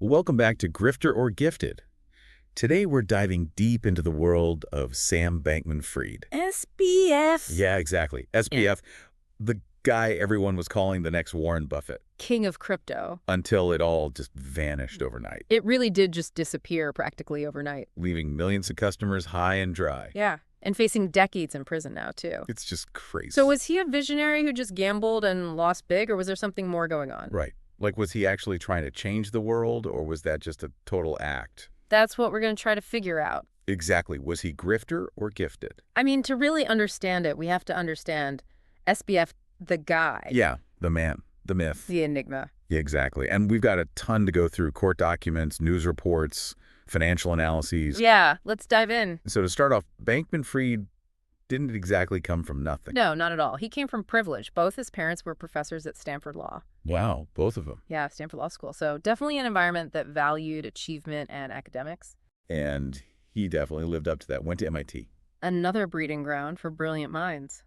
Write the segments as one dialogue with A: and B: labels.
A: Welcome back to Grifter or Gifted. Today we're diving deep into the world of Sam Bankman-Fried.
B: SBF.
A: Yeah, exactly. SBF, the guy everyone was calling the next Warren Buffett.
B: King of crypto.
A: Until it all just vanished overnight.
B: It really did just disappear practically overnight.
A: Leaving millions of customers high and dry.
B: Yeah, and facing decades in prison now, too.
A: It's just crazy.
B: So was he a visionary who just gambled and lost big, or was there something more going on?
A: Right. Like, was he actually trying to change the world, or was that just a total act?
B: That's what we're going to try to figure out.
A: Exactly. Was he grifter or gifted?
B: I mean, to really understand it, we have to understand SBF, the guy.
A: Yeah, the man, the myth.
B: The enigma.
A: Yeah, exactly. And we've got a ton to go through: court documents, news reports, financial analyses.
B: Yeah, let's dive in.
A: So to start off, Bankman-Fried didn't exactly come from nothing.
B: No, not at all. He came from privilege. Both his parents were professors at Stanford Law.
A: Wow, both of them.
B: Yeah, Stanford Law School. So definitely an environment that valued achievement and academics.
A: And he definitely lived up to that. Went to MIT.
B: Another breeding ground for brilliant minds.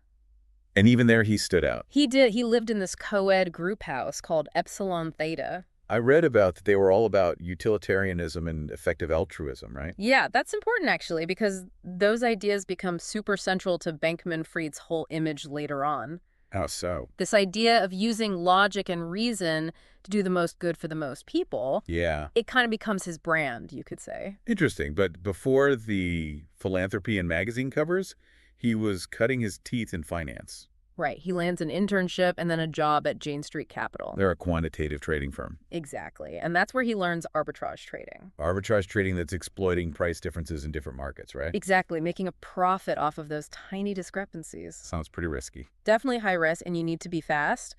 A: And even there, he stood out.
B: He did. He lived in this co-ed group house called Epsilon Theta.
A: I read about that they were all about utilitarianism and effective altruism, right?
B: Yeah, that's important, actually, because those ideas become super central to Bankman-Fried's whole image later on.
A: How so?
B: This idea of using logic and reason to do the most good for the most people.
A: Yeah.
B: It kind of becomes his brand, you could say.
A: Interesting. But before the philanthropy and magazine covers, he was cutting his teeth in finance.
B: Right. He lands an internship and then a job at Jane Street Capital.
A: They're a quantitative trading firm.
B: Exactly. And that's where he learns arbitrage trading.
A: Arbitrage trading that's exploiting price differences in different markets, right?
B: Exactly. Making a profit off of those tiny discrepancies.
A: Sounds pretty risky.
B: Definitely high risk, and you need to be fast.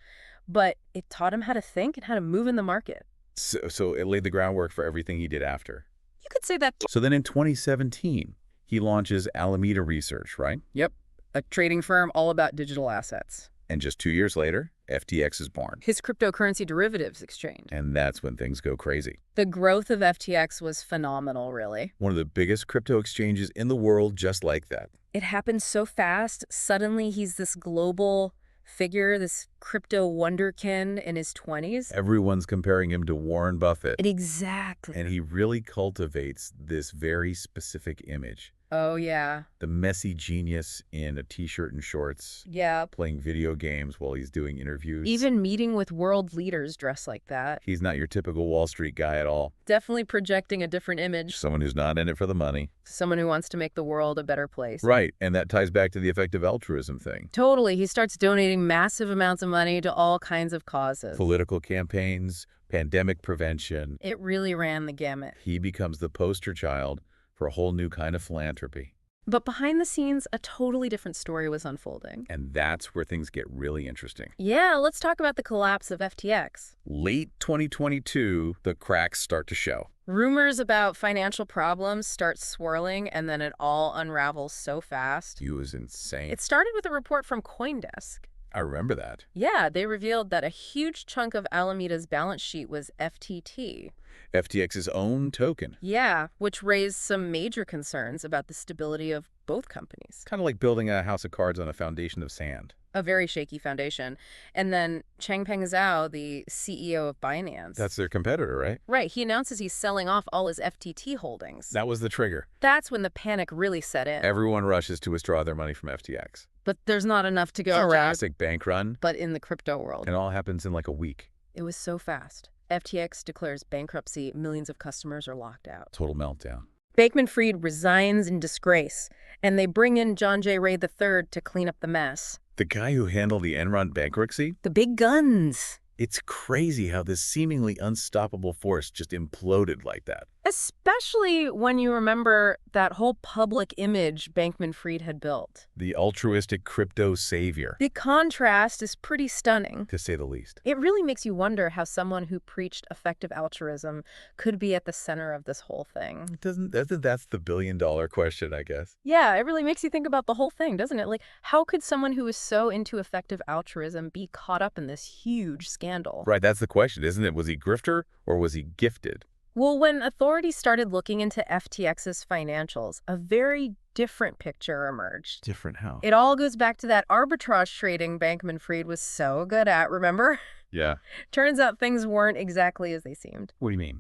B: But it taught him how to think and how to move in the market.
A: So it laid the groundwork for everything he did after.
B: You could say that.
A: So then in 2017, he launches Alameda Research, right?
B: Yep. A trading firm all about digital assets.
A: And just 2 years later, FTX is born.
B: His cryptocurrency derivatives exchange.
A: And that's when things go crazy.
B: The growth of FTX was phenomenal, really.
A: One of the biggest crypto exchanges in the world, just like that.
B: It happened so fast. Suddenly, he's this global figure, this crypto wonderkin in his 20s.
A: Everyone's comparing him to Warren Buffett.
B: Exactly.
A: And he really cultivates this very specific image.
B: Oh, yeah.
A: The messy genius in a t-shirt and shorts.
B: Yeah.
A: Playing video games while he's doing interviews.
B: Even meeting with world leaders dressed like that.
A: He's not your typical Wall Street guy at all.
B: Definitely projecting a different image.
A: Someone who's not in it for the money.
B: Someone who wants to make the world a better place.
A: Right, and that ties back to the effective altruism thing.
B: Totally. He starts donating massive amounts of money to all kinds of causes.
A: Political campaigns, pandemic prevention.
B: It really ran the gamut.
A: He becomes the poster child for a whole new kind of philanthropy.
B: But behind the scenes, a totally different story was unfolding.
A: And that's where things get really interesting.
B: Yeah, let's talk about the collapse of FTX.
A: Late 2022, the cracks start to show.
B: Rumors about financial problems start swirling, and then it all unravels so fast.
A: He was insane.
B: It started with a report from CoinDesk.
A: I remember that.
B: Yeah, they revealed that a huge chunk of Alameda's balance sheet was FTT.
A: FTX's own token.
B: Yeah, which raised some major concerns about the stability of both companies.
A: Kind of like building a house of cards on a foundation of sand.
B: A very shaky foundation. And then Changpeng Zhao, the CEO of Binance.
A: That's their competitor, right?
B: Right. He announces he's selling off all his FTT holdings.
A: That was the trigger.
B: That's when the panic really set in.
A: Everyone rushes to withdraw their money from FTX.
B: But there's not enough to go around.
A: Classic bank run.
B: But in the crypto world.
A: And it all happens in like a week.
B: It was so fast. FTX declares bankruptcy. Millions of customers are locked out.
A: Total meltdown.
B: Bankman-Fried resigns in disgrace, and they bring in John J. Ray III to clean up the mess.
A: The guy who handled the Enron bankruptcy?
B: The big guns.
A: It's crazy how this seemingly unstoppable force just imploded like that.
B: Especially when you remember that whole public image Bankman-Fried had built.
A: The altruistic crypto savior.
B: The contrast is pretty stunning.
A: To say the least.
B: It really makes you wonder how someone who preached effective altruism could be at the center of this whole thing.
A: That's the billion-dollar question, I guess.
B: Yeah, it really makes you think about the whole thing, doesn't it? Like, how could someone who is so into effective altruism be caught up in this huge scandal?
A: Right, that's the question, isn't it? Was he grifter or was he gifted?
B: Well, when authorities started looking into FTX's financials, a very different picture emerged.
A: Different how?
B: It all goes back to that arbitrage trading Bankman-Fried was so good at, remember?
A: Yeah.
B: Turns out things weren't exactly as they seemed.
A: What do you mean?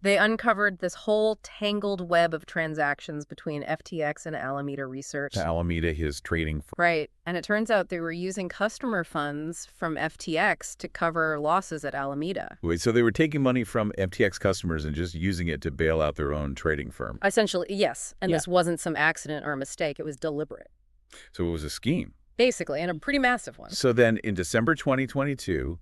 B: They uncovered this whole tangled web of transactions between FTX and Alameda Research.
A: To Alameda, his trading firm.
B: Right. And it turns out they were using customer funds from FTX to cover losses at Alameda.
A: Wait, so they were taking money from FTX customers and just using it to bail out their own trading firm.
B: Essentially, yes. And
A: Yeah.
B: this wasn't some accident or a mistake. It was deliberate.
A: So it was a scheme.
B: Basically, and a pretty massive one.
A: So then in December 2022,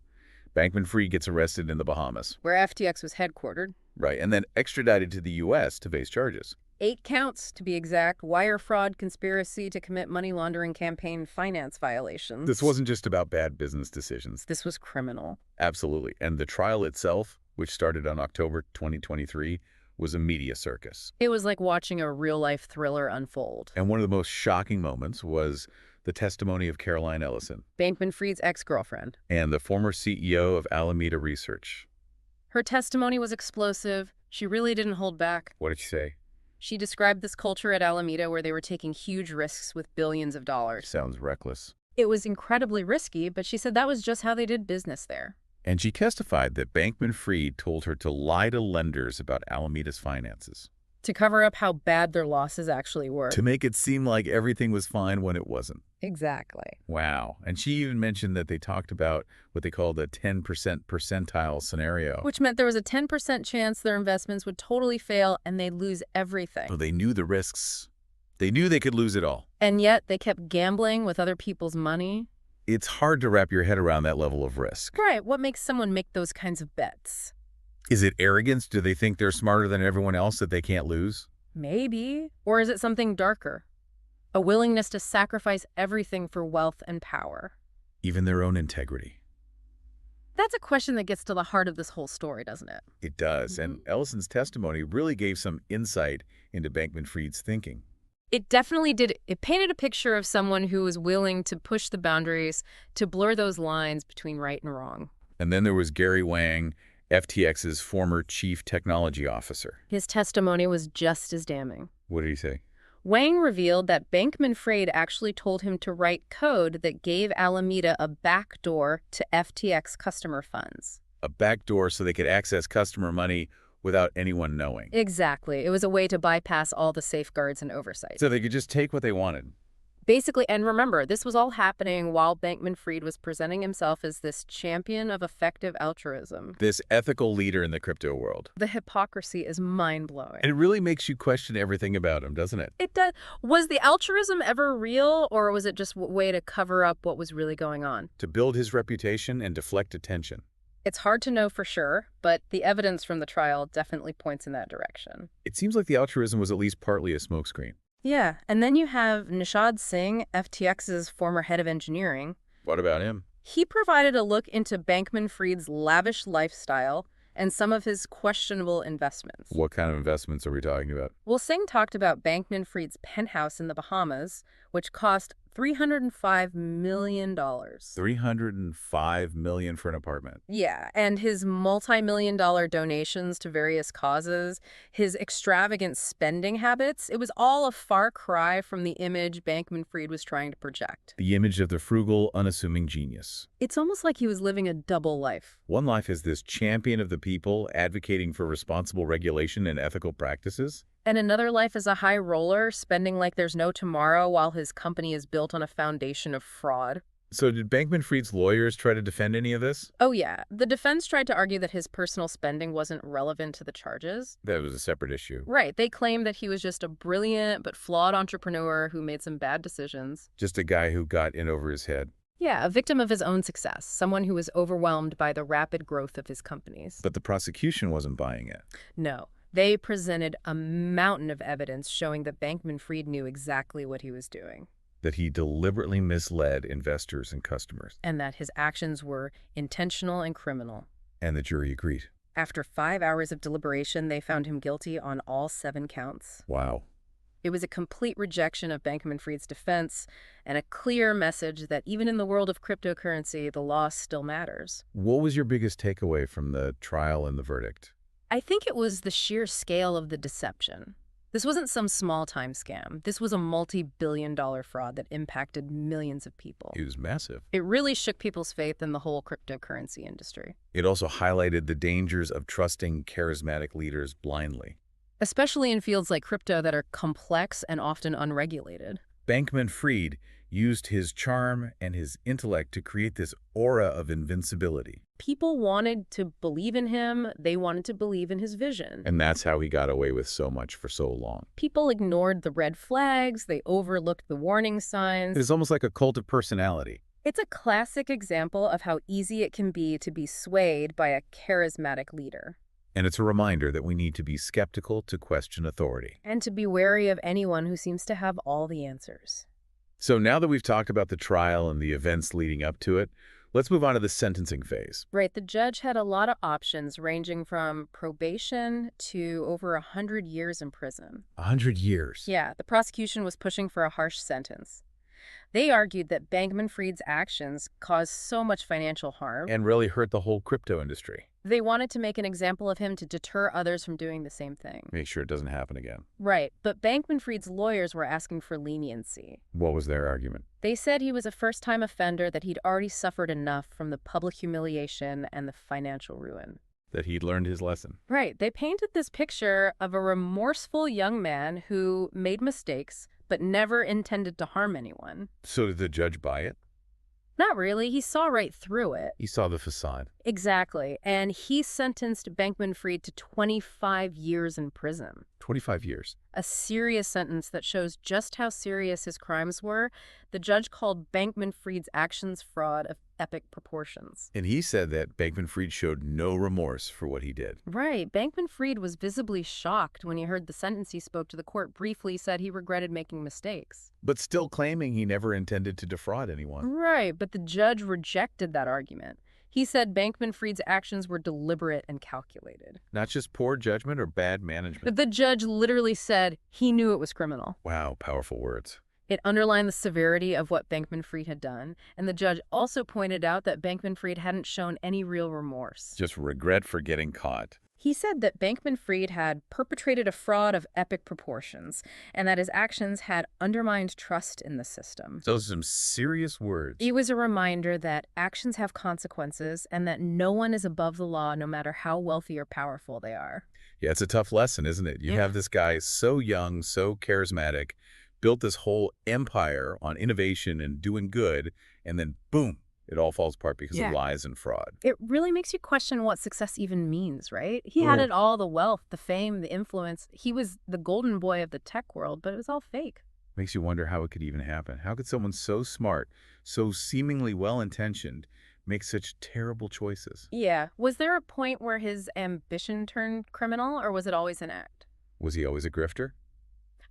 A: Bankman-Fried gets arrested in the Bahamas.
B: Where FTX was headquartered.
A: Right, and then extradited to the U.S. to face charges.
B: 8 counts, to be exact: wire fraud, conspiracy to commit money laundering, campaign finance violations.
A: This wasn't just about bad business decisions.
B: This was criminal.
A: Absolutely. And the trial itself, which started on October 2023, was a media circus.
B: It was like watching a real-life thriller unfold.
A: And one of the most shocking moments was the testimony of Caroline Ellison,
B: Bankman-Fried's ex-girlfriend.
A: and the former CEO of Alameda Research.
B: Her testimony was explosive. She really didn't hold back.
A: What did she say?
B: She described this culture at Alameda where they were taking huge risks with billions of dollars.
A: Sounds reckless.
B: It was incredibly risky, but she said that was just how they did business there.
A: And she testified that Bankman-Fried told her to lie to lenders about Alameda's finances,
B: To cover up how bad their losses actually were.
A: to make it seem like everything was fine when it wasn't.
B: Exactly.
A: Wow. And she even mentioned that they talked about what they called a 10% percentile scenario.
B: Which meant there was a 10% chance their investments would totally fail and they'd lose everything.
A: So they knew the risks. They knew they could lose it all.
B: And yet they kept gambling with other people's money.
A: It's hard to wrap your head around that level of risk.
B: Right. What makes someone make those kinds of bets?
A: Is it arrogance? Do they think they're smarter than everyone else that they can't lose?
B: Maybe. Or is it something darker? A willingness to sacrifice everything for wealth and power.
A: Even their own integrity.
B: That's a question that gets to the heart of this whole story, doesn't it?
A: It does. And Ellison's testimony really gave some insight into Bankman-Fried's thinking.
B: It definitely did. It painted a picture of someone who was willing to push the boundaries, to blur those lines between right and wrong.
A: And then there was Gary Wang, FTX's former chief technology officer.
B: His testimony was just as damning.
A: What did he say?
B: Wang revealed that Bankman-Fried actually told him to write code that gave Alameda a backdoor to FTX customer funds.
A: A backdoor so they could access customer money without anyone knowing.
B: Exactly. It was a way to bypass all the safeguards and oversight.
A: So they could just take what they wanted.
B: Basically, and remember, this was all happening while Bankman-Fried was presenting himself as this champion of effective altruism.
A: This ethical leader in the crypto world.
B: The hypocrisy is mind-blowing.
A: And it really makes you question everything about him, doesn't it?
B: It does. Was the altruism ever real, or was it just a way to cover up what was really going on?
A: To build his reputation and deflect attention.
B: It's hard to know for sure, but the evidence from the trial definitely points in that direction.
A: It seems like the altruism was at least partly a smokescreen.
B: Yeah, and then you have Nishad Singh, FTX's former head of engineering.
A: What about him?
B: He provided a look into Bankman-Fried's lavish lifestyle and some of his questionable investments.
A: What kind of investments are we talking about?
B: Well, Singh talked about Bankman-Fried's penthouse in the Bahamas, which cost $305 million.
A: $305 million for an apartment.
B: Yeah, and his multi-million-dollar donations to various causes, his extravagant spending habits, it was all a far cry from the image Bankman-Fried was trying to project.
A: The image of the frugal, unassuming genius.
B: It's almost like he was living a double life.
A: One life as this champion of the people, advocating for responsible regulation and ethical practices.
B: And another life as a high roller, spending like there's no tomorrow while his company is built on a foundation of fraud.
A: So did Bankman-Fried's lawyers try to defend any of this?
B: Oh yeah, the defense tried to argue that his personal spending wasn't relevant to the charges.
A: That was a separate issue.
B: Right, they claimed that he was just a brilliant but flawed entrepreneur who made some bad decisions.
A: Just a guy who got in over his head.
B: Yeah, a victim of his own success, someone who was overwhelmed by the rapid growth of his companies.
A: But the prosecution wasn't buying it.
B: No. They presented a mountain of evidence showing that Bankman-Fried knew exactly what he was doing.
A: That he deliberately misled investors and customers.
B: And that his actions were intentional and criminal.
A: And the jury agreed.
B: After 5 hours of deliberation, they found him guilty on all 7 counts.
A: Wow.
B: It was a complete rejection of Bankman-Fried's defense and a clear message that even in the world of cryptocurrency, the law still matters.
A: What was your biggest takeaway from the trial and the verdict?
B: I think it was the sheer scale of the deception. This wasn't some small-time scam. This was a multi-billion-dollar fraud that impacted millions of people.
A: It was massive.
B: It really shook people's faith in the whole cryptocurrency industry,
A: It also highlighted the dangers of trusting charismatic leaders blindly.
B: especially in fields like crypto that are complex and often unregulated.
A: Bankman-Fried used his charm and his intellect to create this aura of invincibility.
B: People wanted to believe in him. They wanted to believe in his vision.
A: And that's how he got away with so much for so long.
B: People ignored the red flags. They overlooked the warning signs.
A: It is almost like a cult of personality.
B: It's a classic example of how easy it can be to be swayed by a charismatic leader.
A: And it's a reminder that we need to be skeptical to question authority.
B: And to be wary of anyone who seems to have all the answers.
A: So now that we've talked about the trial and the events leading up to it, let's move on to the sentencing phase.
B: Right, the judge had a lot of options ranging from probation to over 100 years in prison.
A: 100 years.
B: Yeah, the prosecution was pushing for a harsh sentence. They argued that Bankman-Fried's actions caused so much financial harm.
A: And really hurt the whole crypto industry.
B: They wanted to make an example of him to deter others from doing the same thing.
A: Make sure it doesn't happen again.
B: Right, but Bankman-Fried's lawyers were asking for leniency.
A: What was their argument?
B: They said he was a first-time offender, that he'd already suffered enough from the public humiliation and the financial ruin.
A: That he'd learned his lesson.
B: Right, they painted this picture of a remorseful young man who made mistakes but never intended to harm anyone.
A: So did the judge buy it?
B: Not really. He saw right through it.
A: He saw the facade.
B: Exactly. And he sentenced Bankman-Fried to 25 years in prison.
A: 25 years.
B: A serious sentence that shows just how serious his crimes were. The judge called Bankman-Fried's actions fraud of epic proportions.
A: And he said that Bankman-Fried showed no remorse for what he did.
B: Right. Bankman-Fried was visibly shocked when he heard the sentence. He spoke to the court briefly, said he regretted making mistakes.
A: But still claiming he never intended to defraud anyone.
B: Right, but the judge rejected that argument. He said Bankman-Fried's actions were deliberate and calculated.
A: Not just poor judgment or bad management.
B: The judge literally said he knew it was criminal.
A: Wow, powerful words.
B: It underlined the severity of what Bankman-Fried had done, and the judge also pointed out that Bankman-Fried hadn't shown any real remorse.
A: Just regret for getting caught.
B: He said that Bankman-Fried had perpetrated a fraud of epic proportions, and that his actions had undermined trust in the system.
A: Those are some serious words.
B: It was a reminder that actions have consequences and that no one is above the law, no matter how wealthy or powerful they are.
A: Yeah, it's a tough lesson, isn't it? You have this guy so young, so charismatic, built this whole empire on innovation and doing good, and then boom, it all falls apart because of lies and fraud.
B: It really makes you question what success even means, right? He had it all, the wealth, the fame, the influence. He was the golden boy of the tech world, but it was all fake.
A: Makes you wonder how it could even happen. How could someone so smart, so seemingly well-intentioned, make such terrible choices?
B: Yeah. Was there a point where his ambition turned criminal, or was it always an act?
A: Was he always a grifter?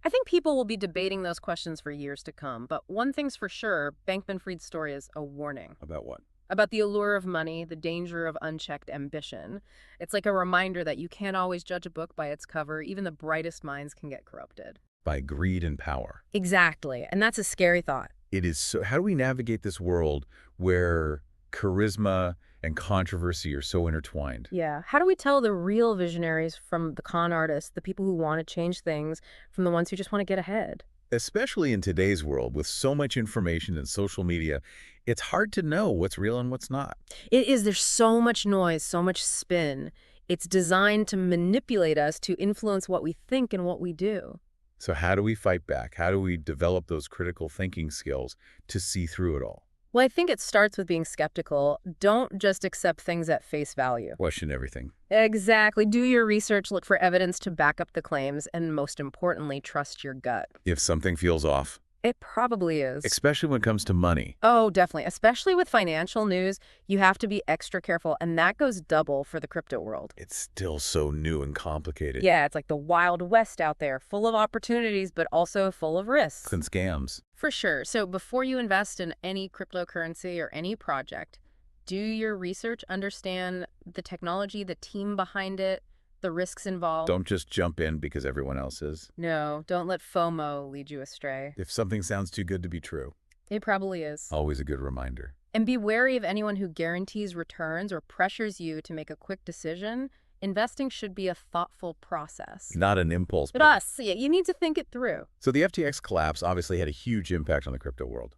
B: I think people will be debating those questions for years to come, but one thing's for sure, Bankman-Fried's story is a warning.
A: About what?
B: About the allure of money, the danger of unchecked ambition. It's like a reminder that you can't always judge a book by its cover. Even the brightest minds can get corrupted.
A: By greed and power.
B: Exactly, and that's a scary thought.
A: It is so. How do we navigate this world where charisma and controversy are so intertwined?
B: Yeah. How do we tell the real visionaries from the con artists, the people who want to change things, from the ones who just want to get ahead?
A: Especially in today's world with so much information and social media, it's hard to know what's real and what's not.
B: It is. There's so much noise, so much spin. It's designed to manipulate us, to influence what we think and what we do.
A: So how do we fight back? How do we develop those critical thinking skills to see through it all?
B: Well, I think it starts with being skeptical. Don't just accept things at face value.
A: Question everything.
B: Exactly. Do your research, look for evidence to back up the claims, and most importantly, trust your gut.
A: If something feels off.
B: It probably is.
A: Especially when it comes to money.
B: Oh, definitely. Especially with financial news, you have to be extra careful, and that goes double for the crypto world.
A: It's still so new and complicated.
B: Yeah, it's like the Wild West out there, full of opportunities, but also full of risks.
A: And scams.
B: For sure. So before you invest in any cryptocurrency or any project, do your research, understand the technology, the team behind it, the risks involved.
A: Don't just jump in because everyone else is.
B: No, don't let FOMO lead you astray.
A: If something sounds too good to be true.
B: It probably is.
A: Always a good reminder.
B: And be wary of anyone who guarantees returns or pressures you to make a quick decision. Investing should be a thoughtful process.
A: Not an impulse.
B: Yeah, you need to think it through.
A: So the FTX collapse obviously had a huge impact on the crypto world.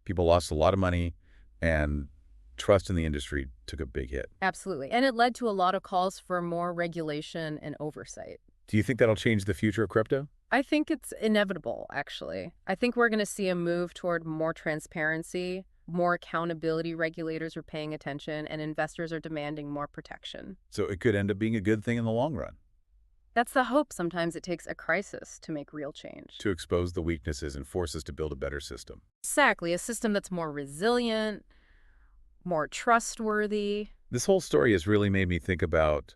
A: People lost a lot of money, and trust in the industry took a big hit.
B: Absolutely. And it led to a lot of calls for more regulation and oversight.
A: Do you think that'll change the future of crypto?
B: I think it's inevitable, actually. I think we're going to see a move toward more transparency, more accountability. Regulators are paying attention, and investors are demanding more protection.
A: So it could end up being a good thing in the long run.
B: That's the hope. Sometimes it takes a crisis to make real change.
A: To expose the weaknesses and force us to build a better system.
B: Exactly. A system that's more resilient, more trustworthy.
A: This whole story has really made me think about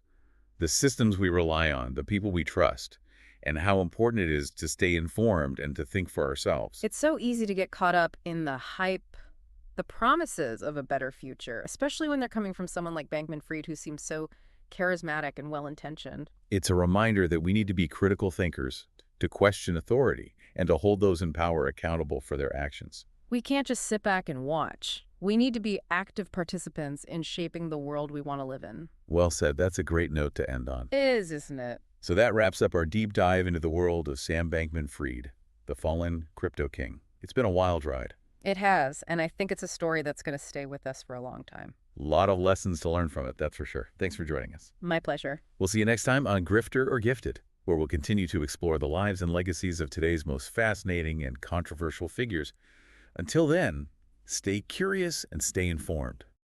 A: the systems we rely on, the people we trust, and how important it is to stay informed and to think for ourselves.
B: It's so easy to get caught up in the hype, the promises of a better future, especially when they're coming from someone like Bankman-Fried, who seems so charismatic and well-intentioned.
A: It's a reminder that we need to be critical thinkers, to question authority, and to hold those in power accountable for their actions.
B: We can't just sit back and watch. We need to be active participants in shaping the world we want to live in.
A: Well said. That's a great note to end on.
B: Isn't it?
A: So that wraps up our deep dive into the world of Sam Bankman-Fried, the fallen crypto king. It's been a wild ride.
B: It has, and I think it's a story that's going to stay with us for a long time.
A: A lot of lessons to learn from it, that's for sure. Thanks for joining us.
B: My pleasure.
A: We'll see you next time on Grifter or Gifted, where we'll continue to explore the lives and legacies of today's most fascinating and controversial figures. Until then, stay curious and stay informed.